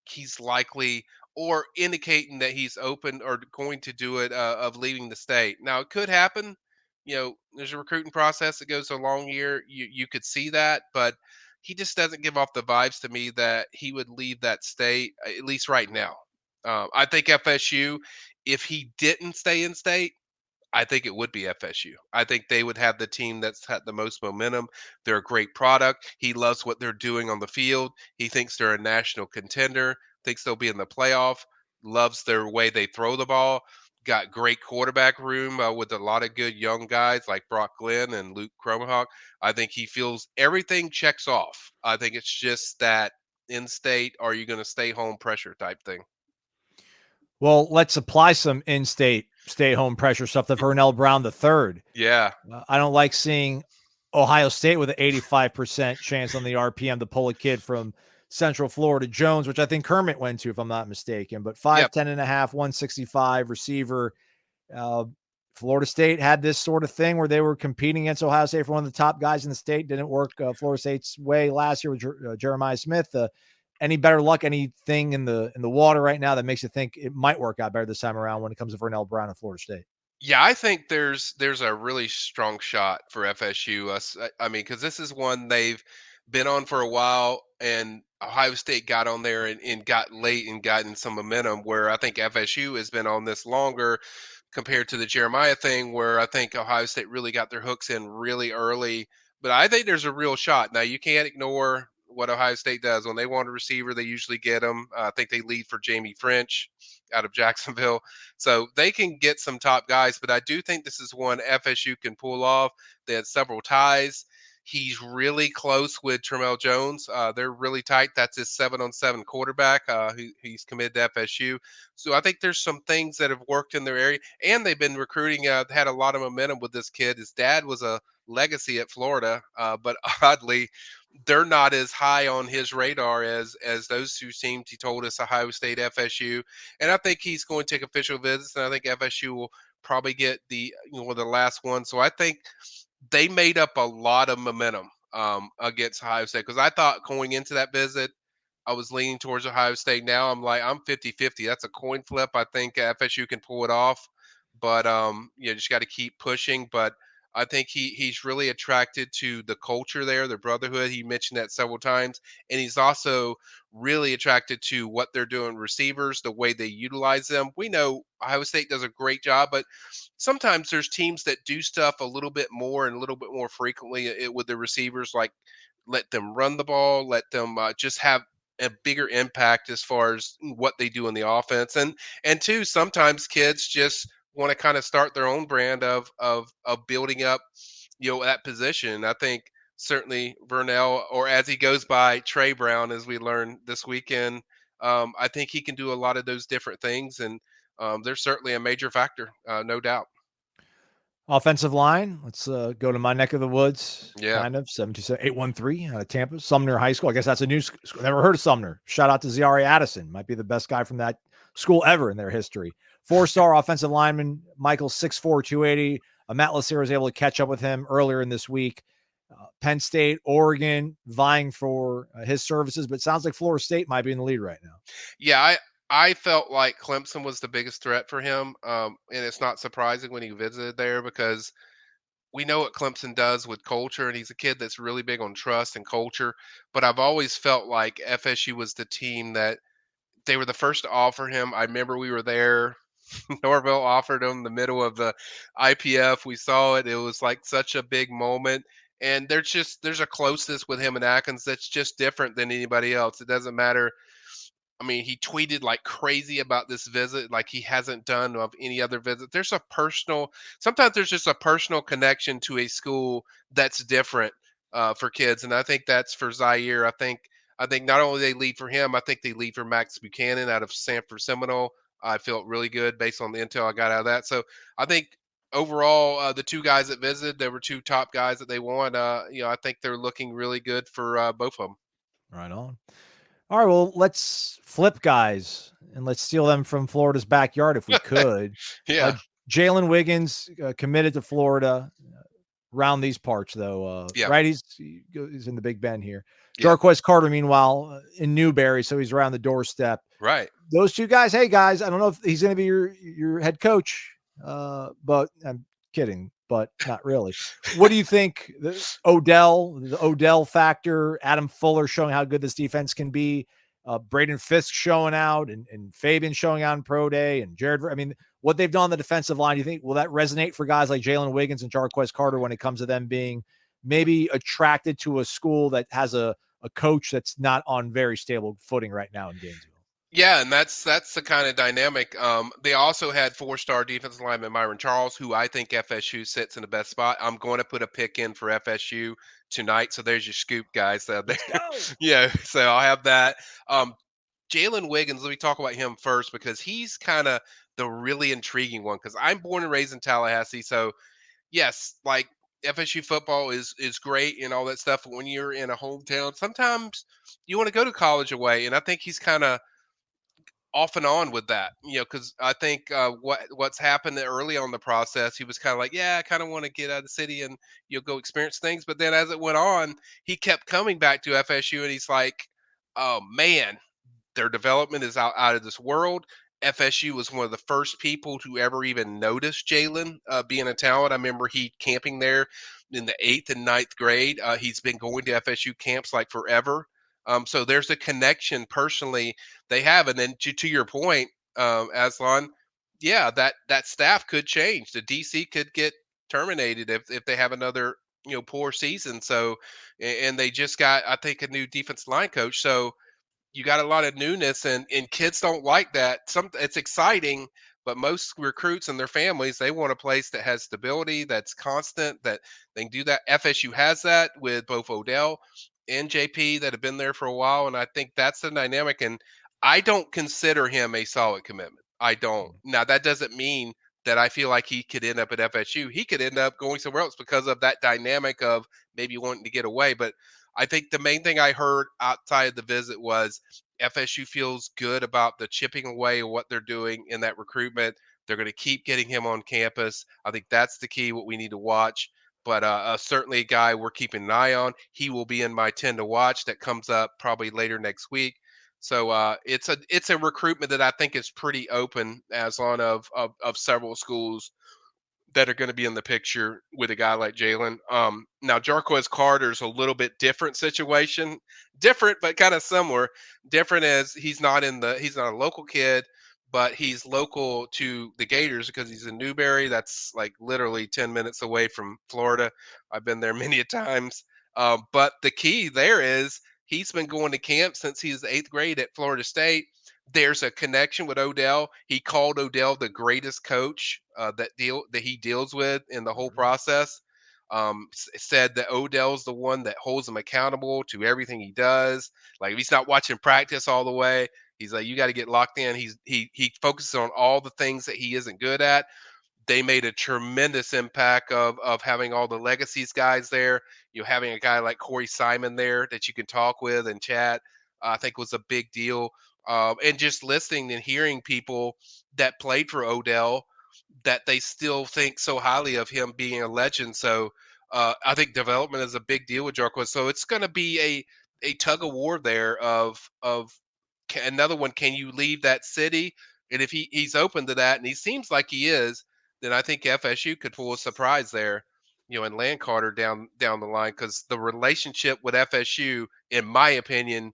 he's likely, or indicating that he's open or going to do it, of leaving the state. Now it could happen. There's a recruiting process that goes a long year. You could see that, but he just doesn't give off the vibes to me that he would leave that state, at least right now. I think FSU, if he didn't stay in state, I think it would be FSU. I think they would have the team that's had the most momentum. They're a great product. He loves what they're doing on the field. He thinks they're a national contender, thinks they'll be in the playoff, loves their way they throw the ball, got great quarterback room with a lot of good young guys like Brock Glenn and Luke Cromahawk. I think he feels everything checks off. I think it's just that in-state, are you going to stay home pressure type thing. Well, let's apply some in-state stay-home pressure stuff to Vernell Brown III. Yeah. I don't like seeing Ohio State with an 85% chance on the RPM to pull a kid from Central Florida. Jones, which I think Kermit went to, if I'm not mistaken, but 5'10 and a half, 165 receiver. Florida State had this sort of thing where they were competing against Ohio State for one of the top guys in the state. Didn't work Florida State's way last year with Jeremiah Smith. Any better luck, anything in the water right now that makes you think it might work out better this time around when it comes to Vernell Brown and Florida State? Yeah, I think there's a really strong shot for FSU. I mean, because this is one they've been on for a while, and Ohio State got on there and got late and gotten some momentum. Where I think FSU has been on this longer compared to the Jeremiah thing, where I think Ohio State really got their hooks in really early. But I think there's a real shot. Now, you can't ignore what Ohio State does. When they want a receiver, they usually get them. I think they lead for Jamie French out of Jacksonville. So they can get some top guys, but I do think this is one FSU can pull off. They had several ties. He's really close with Tramel Jones. They're really tight. That's his 7-on-7 quarterback. He's committed to FSU. So I think there's some things that have worked in their area, and they've been recruiting. Had a lot of momentum with this kid. His dad was a legacy at Florida, but oddly, they're not as high on his radar as those two teams. He told us Ohio State, FSU, and I think he's going to take official visits, and I think FSU will probably get the the last one. So I think they made up a lot of momentum against Ohio State, because I thought going into that visit, I was leaning towards Ohio State. Now I'm 50-50. That's a coin flip. I think FSU can pull it off, but just got to keep pushing. But I think he's really attracted to the culture there, the brotherhood. He mentioned that several times, and he's also really attracted to what they're doing receivers, the way they utilize them. We know Ohio State does a great job, but sometimes there's teams that do stuff a little bit more and a little bit more frequently with the receivers, like let them run the ball, let them just have a bigger impact as far as what they do in the offense. And two, sometimes kids just want to kind of start their own brand of building up, that position. I think certainly Vernell, or as he goes by, Trey Brown, as we learned this weekend, I think he can do a lot of those different things, and they're certainly a major factor, no doubt. Offensive line, let's go to my neck of the woods, Yeah. kind of, 727-813 out of Tampa, Sumner High School. I guess that's a new school. Never heard of Sumner. Shout out to Ziari Addison. Might be the best guy from that school ever in their history. 4-star offensive lineman, Michael, 6'4", 280. Matt Lassira was able to catch up with him earlier in this week. Penn State, Oregon, vying for his services, but it sounds like Florida State might be in the lead right now. Yeah, I felt like Clemson was the biggest threat for him, and it's not surprising when he visited there, because we know what Clemson does with culture, and he's a kid that's really big on trust and culture. But I've always felt like FSU was the team that they were the first to offer him. I remember we were there. Norvell offered him the middle of the IPF. We saw it. It was like such a big moment. And there's a closeness with him and Atkins that's just different than anybody else. It doesn't matter. I mean, he tweeted like crazy about this visit, like he hasn't done of any other visit. Sometimes there's just a personal connection to a school that's different for kids. And I think that's for Zaire. I think not only they lead for him, I think they lead for Max Buchanan out of Sanford Seminole. I felt really good based on the intel I got out of that. So I think overall, the two guys that visited, there were two top guys that they won. I think they're looking really good for both of them. Right on. All right, well, let's flip guys and let's steal them from Florida's backyard if we could. Yeah. Jalen Wiggins committed to Florida around these parts, though. Yeah. Right? He's in the Big Bend here. Yeah. Jarquez Carter, meanwhile, in Newberry, so he's around the doorstep. Right. Those two guys, hey, guys, I don't know if he's going to be your head coach, but I'm kidding, but not really. What do you think? The Odell factor, Adam Fuller showing how good this defense can be, Braden Fisk showing out, and Fabian showing out in Pro Day, and Jared. I mean, what they've done on the defensive line, do you think will that resonate for guys like Jalen Wiggins and Jarquez Carter when it comes to them being maybe attracted to a school that has a coach that's not on very stable footing right now in Gainesville? Yeah, and that's the kind of dynamic. They also had 4-star defensive lineman Myron Charles, who I think FSU sits in the best spot. I'm going to put a pick in for FSU tonight, so there's your scoop, guys. Yeah, so I'll have that. Jalen Wiggins, let me talk about him first, because he's kind of the really intriguing one, because I'm born and raised in Tallahassee, so yes, like FSU football is great and all that stuff. But when you're in a hometown, sometimes you want to go to college away, and I think he's kind of off and on with that, because I think what's happened early on in the process, he was kind of like, yeah, I kind of want to get out of the city and go experience things. But then as it went on, he kept coming back to FSU, and he's like, oh man, their development is out of this world. FSU was one of the first people to ever even notice Jalen being a talent. I remember he camping there in the 8th and ninth grade. He's been going to FSU camps like forever. So there's a connection personally they have. And then to your point, Aslan, yeah, that staff could change. The DC could get terminated if they have another poor season. So, and they just got, I think, a new defensive line coach. So you got a lot of newness, and kids don't like that. It's exciting, but most recruits and their families, they want a place that has stability, that's constant, that they can do that. FSU has that with both Odell and JP that have been there for a while, and I think that's the dynamic. And I don't consider him a solid commitment. I don't. Now that doesn't mean that I feel like he could end up at FSU. He could end up going somewhere else because of that dynamic of maybe wanting to get away. But I think the main thing I heard outside of the visit was FSU feels good about the chipping away of what they're doing in that recruitment. They're going to keep getting him on campus. I think that's the key, what we need to watch. But certainly a guy we're keeping an eye on. He will be in my 10 to watch that comes up probably later next week. So it's a recruitment that I think is pretty open, as on of several schools that are going to be in the picture with a guy like Jalen. Now Jarquez Carter's a little bit different situation, different but kind of similar. Different as he's not a local kid, but he's local to the Gators because he's in Newberry. That's like literally 10 minutes away from Florida. I've been there many a times. But the key there is he's been going to camp since he's 8th grade at Florida State. There's a connection with Odell. He called Odell the greatest coach that he deals with in the whole process. Said that Odell's the one that holds him accountable to everything he does. Like if he's not watching practice all the way, he's like, you got to get locked in. He focuses on all the things that he isn't good at. They made a tremendous impact of having all the legacies guys there. Having a guy like Corey Simon there that you can talk with and chat, I think was a big deal. And just listening and hearing people that played for Odell that they still think so highly of him being a legend. So I think development is a big deal with Jarquez. So it's going to be a tug of war there of another one. Can you leave that city? And if he's open to that, and he seems like he is, then I think FSU could pull a surprise there, and land Carter down the line, because the relationship with FSU, in my opinion,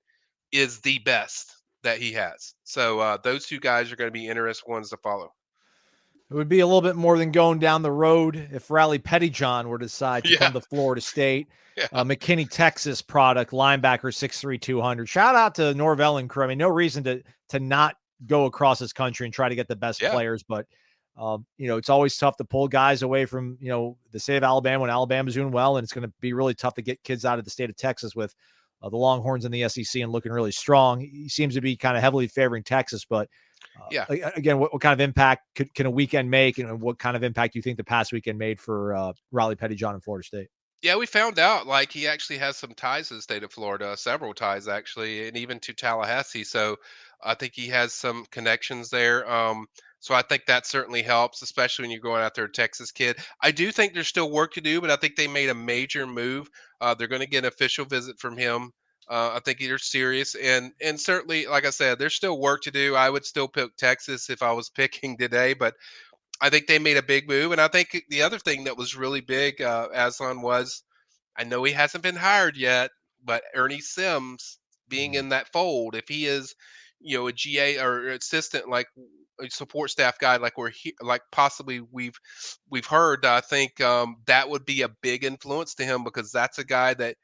is the best that he has. So those two guys are going to be interesting ones to follow. It would be a little bit more than going down the road if Riley Pettyjohn were to decide to come to Florida State. Yeah. McKinney, Texas product, linebacker, 6'3", 200. Shout out to Norvell and crew. I mean, no reason to not go across this country and try to get the best players, but it's always tough to pull guys away from, the state of Alabama when Alabama's doing well, and it's going to be really tough to get kids out of the state of Texas with the Longhorns in the SEC and looking really strong. He seems to be kind of heavily favoring Texas, but again, what kind of impact can a weekend make, and what kind of impact do you think the past weekend made for Riley Pettyjohn in Florida State? Yeah, we found out like he actually has some ties to the state of Florida, several ties actually, and even to Tallahassee. So I think he has some connections there. So I think that certainly helps, especially when you're going out there, a Texas kid. I do think there's still work to do, but I think they made a major move. They're going to get an official visit from him. I think they're serious, and certainly, like I said, there's still work to do. I would still pick Texas if I was picking today, but I think they made a big move. And I think the other thing that was really big, Aslan, was, I know he hasn't been hired yet, but Ernie Sims being in that fold, if he is, a GA or assistant, like a support staff guy, like like possibly we've heard, I think that would be a big influence to him, because that's a guy that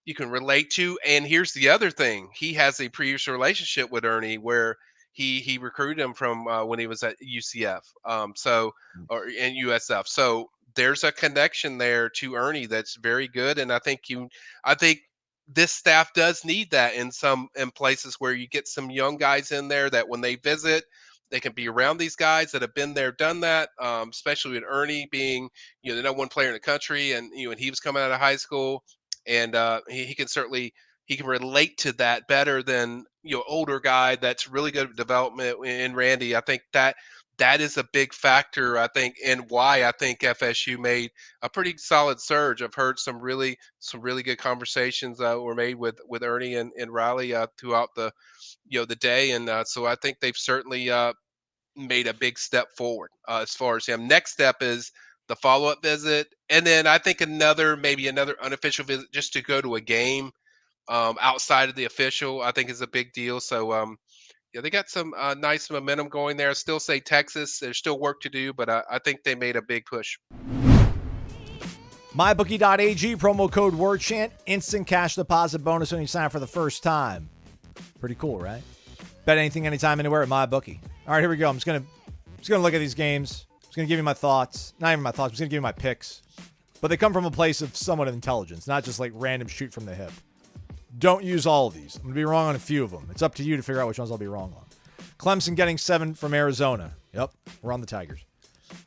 you can relate to. And here's the other thing: he has a previous relationship with Ernie where he recruited him from when he was at UCF, or in USF. So there's a connection there to Ernie that's very good, and I think this staff does need that in places where you get some young guys in there that when they visit, They can be around these guys that have been there, done that. Especially with Ernie being, the number one player in the country, and and he was coming out of high school, and he can certainly he can relate to that better than older guy that's really good at development in Randy. I think that is a big factor, I think, and why I think FSU made a pretty solid surge. I've heard some really good conversations were made with Ernie and Riley throughout the day, and so I think they've certainly made a big step forward as far as him. Next step is the follow-up visit, and then I think maybe another unofficial visit just to go to a game outside of the official, I think is a big deal. So they got some nice momentum going there. I still say Texas, there's still work to do, but I think they made a big push. MyBookie.ag, promo code WordChant, instant cash deposit bonus when you sign up for the first time. Pretty cool, right? Bet anything, anytime, anywhere at MyBookie. All right, here we go. I'm just gonna look at these games. I'm just gonna give you my thoughts. Not even my thoughts. I'm just gonna give you my picks. But they come from a place of somewhat of intelligence, not just like random shoot from the hip. Don't use all of these. I'm going to be wrong on a few of them. It's up to you to figure out which ones I'll be wrong on. Clemson getting 7 from Arizona. Yep, we're on the Tigers.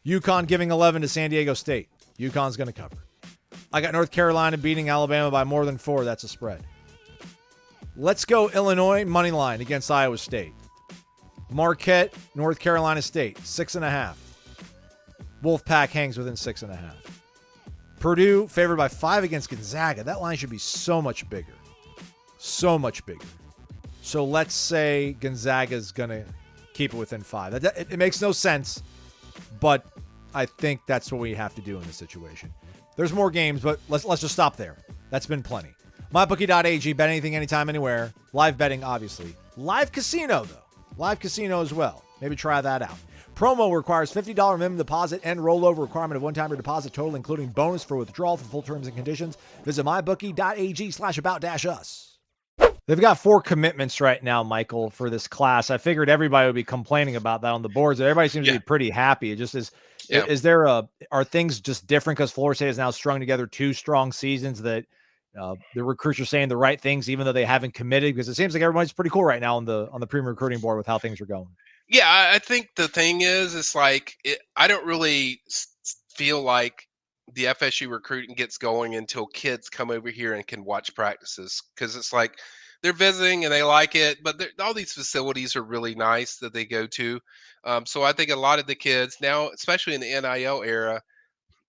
UConn giving 11 to San Diego State. UConn's going to cover. I got North Carolina beating Alabama by more than 4. That's a spread. Let's go Illinois money line against Iowa State. Marquette, North Carolina State, 6.5. Wolfpack hangs within 6.5. Purdue favored by 5 against Gonzaga. That line should be so much bigger. So much bigger. So let's say Gonzaga's going to keep it within 5. It makes no sense, but I think that's what we have to do in this situation. There's more games, but let's just stop there. That's been plenty. MyBookie.ag, bet anything, anytime, anywhere. Live betting, obviously. Live casino, though. Live casino as well. Maybe try that out. Promo requires $50 minimum deposit and rollover requirement of one-time deposit total, including bonus for withdrawal. For full terms and conditions, visit mybookie.ag/about-us. They've got 4 commitments right now, Michael, for this class. I figured everybody would be complaining about that on the boards. Everybody seems to be pretty happy. It just is. Yeah. Are things just different because Florida State has now strung together 2 strong seasons that the recruits are saying the right things, even though they haven't committed? Because it seems like everybody's pretty cool right now on the premium recruiting board with how things are going. Yeah, I think the thing is, it's like I don't really feel like the FSU recruiting gets going until kids come over here and can watch practices, because it's like they're visiting and they like it, but all these facilities are really nice that they go to. So I think a lot of the kids now, especially in the NIL era,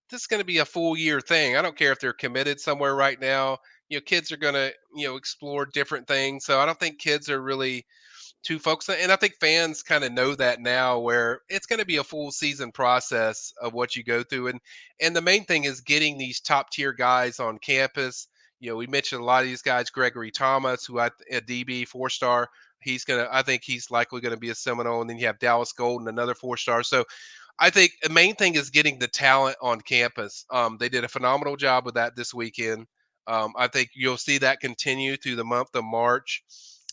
this is going to be a full year thing. I don't care if they're committed somewhere right now. Kids are going to, explore different things. So I don't think kids are really too focused on, and I think fans kind of know that now, where it's going to be a full season process of what you go through. And the main thing is getting these top tier guys on campus. We mentioned a lot of these guys, Gregory Thomas, who a DB 4-star. I think he's likely going to be a Seminole. And then you have Dallas Golden, another 4-star. So I think the main thing is getting the talent on campus. They did a phenomenal job with that this weekend. I think you'll see that continue through the month of March.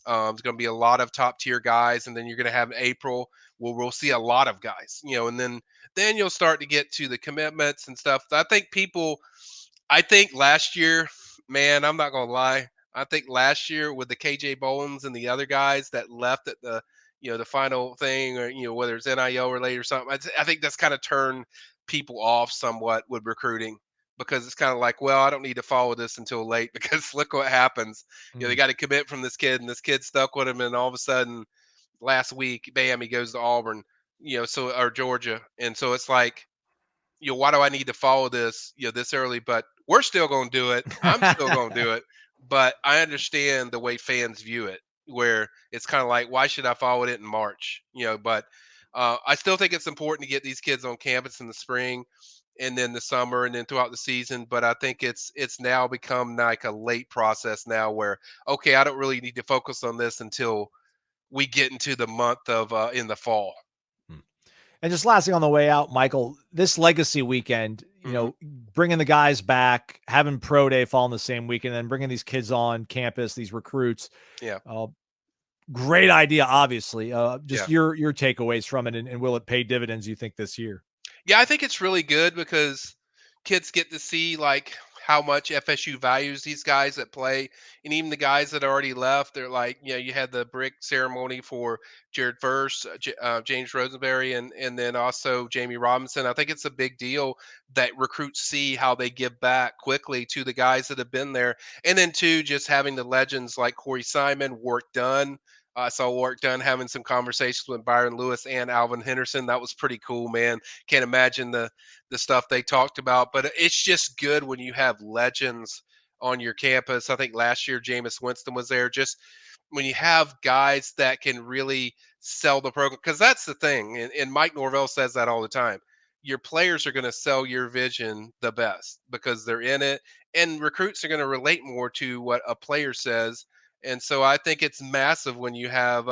There's going to be a lot of top tier guys, and then you're going to have April where we'll see a lot of guys, and then you'll start to get to the commitments and stuff. I think last year, man, I'm not going to lie. I think last year with the KJ Bowlins and the other guys that left at the final thing, or, whether it's NIL related or something, I think that's kind of turned people off somewhat with recruiting, because it's kind of like, well, I don't need to follow this until late, because look what happens. They got to commit from this kid, and this kid stuck with him, and all of a sudden last week, bam, he goes to Auburn, or Georgia. And so it's like, why do I need to follow this, this early? But we're still going to do it. I'm still going to do it. But I understand the way fans view it, where it's kind of like, why should I follow it in March? But I still think it's important to get these kids on campus in the spring, and then the summer, and then throughout the season. But I think it's now become like a late process now, where, okay, I don't really need to focus on this until we get into the month of in the fall. And just last thing on the way out, Michael, this legacy weekend, bringing the guys back, having pro day fall in the same weekend, and then bringing these kids on campus, these recruits. Yeah. Great idea, obviously. Your takeaways from it, and will it pay dividends, you think, this year? Yeah, I think it's really good, because kids get to see like how much FSU values these guys that play, and even the guys that already left. They're like, you had the brick ceremony for Jared Verse, James Rosenberry, and then also Jamie Robinson. I think it's a big deal that recruits see how they give back quickly to the guys that have been there, and then too, just having the legends like Corey Simon, Work Done. I saw Work Done having some conversations with Byron Lewis and Alvin Henderson. That was pretty cool, man. Can't imagine the stuff they talked about, but it's just good when you have legends on your campus. I think last year Jameis Winston was there. Just when you have guys that can really sell the program, because that's the thing, and Mike Norvell says that all the time. Your players are going to sell your vision the best because they're in it, and recruits are going to relate more to what a player says. And so I think it's massive when you have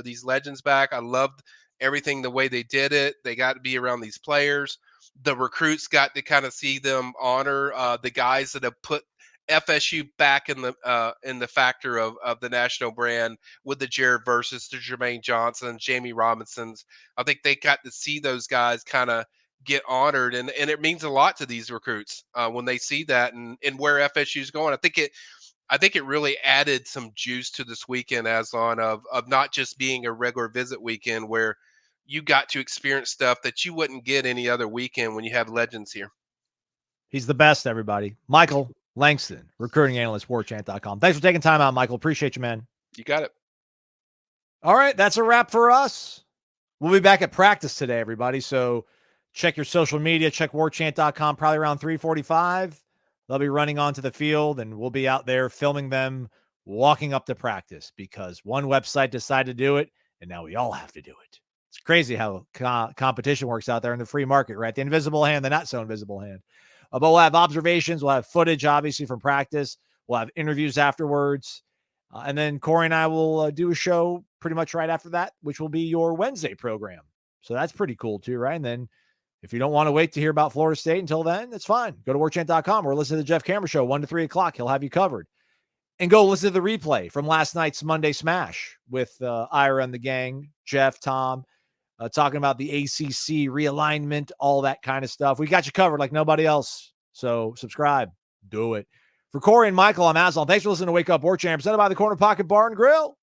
these legends back. I loved everything the way they did it. They got to be around these players. The recruits got to kind of see them honor the guys that have put FSU back in the factor of the national brand with the Jared Versus, the Jermaine Johnson, Jamie Robinsons. I think they got to see those guys kind of get honored, and it means a lot to these recruits when they see that and where FSU is going. I think it really added some juice to this weekend of not just being a regular visit weekend where you got to experience stuff that you wouldn't get any other weekend when you have legends here. He's the best, everybody. Michael Langston, recruiting analyst, warchant.com. Thanks for taking time out, Michael. Appreciate you, man. You got it. All right, that's a wrap for us. We'll be back at practice today, everybody. So check your social media, check warchant.com, probably around 3:45. They'll be running onto the field, and we'll be out there filming them walking up to practice because one website decided to do it, and now we all have to do it. It's crazy how competition works out there in the free market, right? The invisible hand, the not so invisible hand. But we'll have observations. We'll have footage, obviously, from practice. We'll have interviews afterwards. And then Corey and I will do a show pretty much right after that, which will be your Wednesday program. So that's pretty cool too, right? And then if you don't want to wait to hear about Florida State until then, that's fine. Go to warchant.com or listen to the Jeff Cameron Show 1 to 3 o'clock. He'll have you covered. And go listen to the replay from last night's Monday Smash with Ira and the gang, Jeff, Tom, talking about the ACC realignment, all that kind of stuff. We got you covered like nobody else. So subscribe. Do it. For Corey and Michael, I'm Aslan. Thanks for listening to Wake Up Warchant, presented by the Corner Pocket Bar and Grill.